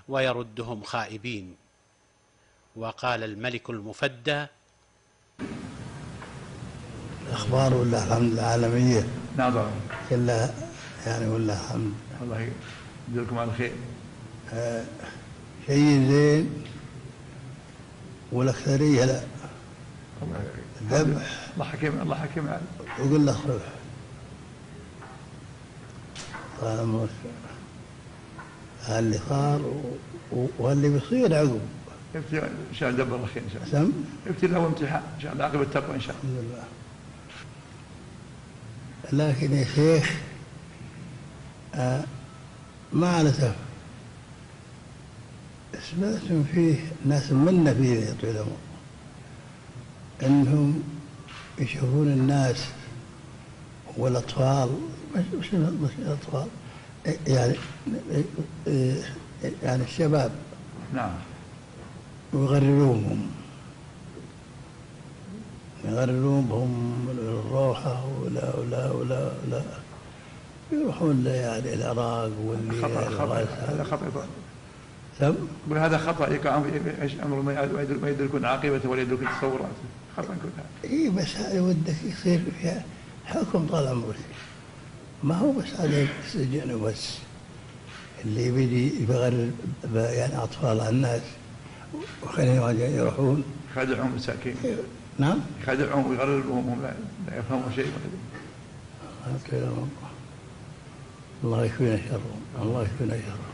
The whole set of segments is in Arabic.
ويردهم خائبين. وقال الملك المفدى: الأخبار والله الحمد العالمية نعم كلها يعني والله الحمد. الله يجزيكم على الخير. شيء زين والأكثرية لا. الذبح الله حكيم عليه. وقل له روح طال اللي صار واللي بيصير عقب. يفتي ان شاء الله دبر الله خير ان شاء الله. سم يفتي له امتحان ان شاء الله عقب التقوى ان شاء الله. الحمد لله. لكن يا شيخ مع الأسف سمعت فيه ناس منا فيه يا طويل العمر انهم يشوفون الناس والاطفال مش الاطفال يعني الشباب نعم ويغررونهم الروحة ولا يروحون يعني العراق واللي هذا خطأ. هذا خطأ يقع أمر ما يدركون عاقبته ولا يدركون تصوراته. خطأ كل هذا. بس هذا ودك يصير فيها حكم طال عمرك، ما هو بس هذا السجن وبس اللي بيجي يغرر يعني أطفال الناس وخليهم يروحون يخادعهم مساكين. نعم يخادعهم ويغررهم لا يفهموا شيء. الله يكفينا شرهم، الله يكفينا شرهم.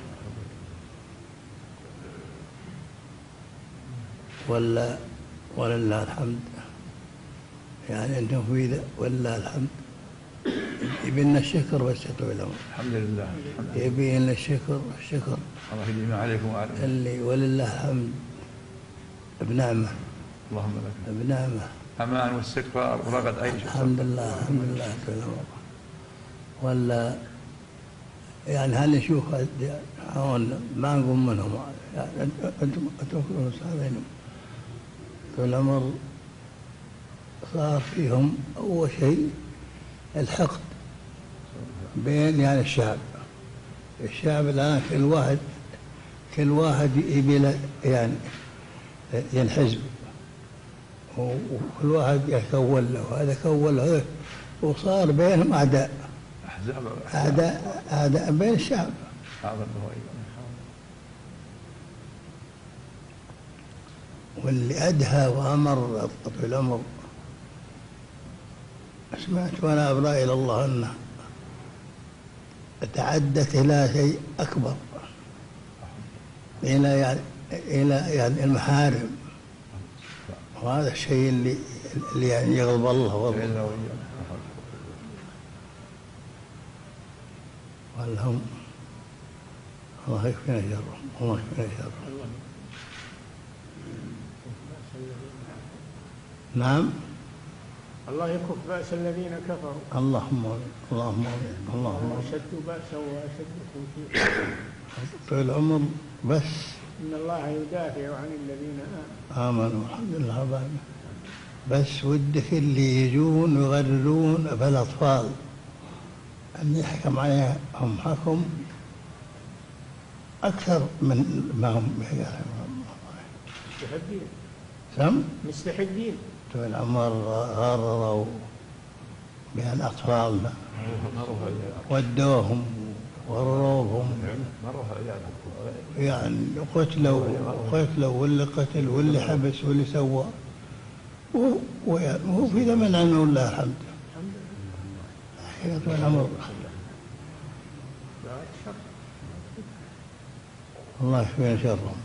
ولله الحمد يعني انتم في ذا ولله الحمد. يبي لنا الشكر بس يا طويل العمر. الحمد لله. يبي لنا الشكر. الله يديم عليكم وعليكم. اللي ولله الحمد بنعمه. اللهم لك. بنعمه. امان واستغفار ورغد عيش. الحمد لله طويل العمر. ولا يعني هل نشوف ما نقول منهم يعني انتم تفكرون صارين طول العمر صار فيهم اول شيء الحقد بين يعني الشعب الان كل واحد يبي له يعني ينحزب وكل واحد يكون له وهذا كون له وصار بينهم أعداء بين الشعب. واللي أدهى وأمر طويل العمر سمعت وأنا أبرأ إلى الله أنه تعدت إلى شيء أكبر إلى يعني المحارم، وهذا الشيء اللي يعني يغضب الله والله. ولهم الله يكفينا شرهم. نعم الله يكف بأس الذين كفروا. اللهم آمين. أشد بأسا وأشد تنكيرا. طول العمر بس إن الله يدافع عن الذين آمنوا. الحمد لله. بس ودك اللي يجون ويغررون بالأطفال أن يحكم عليها هم حكم أكثر من ما هم مستحقين. طول العمر غرروا بين أطفالنا ودوهم وغرروهم يعني قتلوا واللي قتل واللي حبس واللي سوى وهو في زمن عنه والله الحمد. طول العمر الله يكفينا شرهم.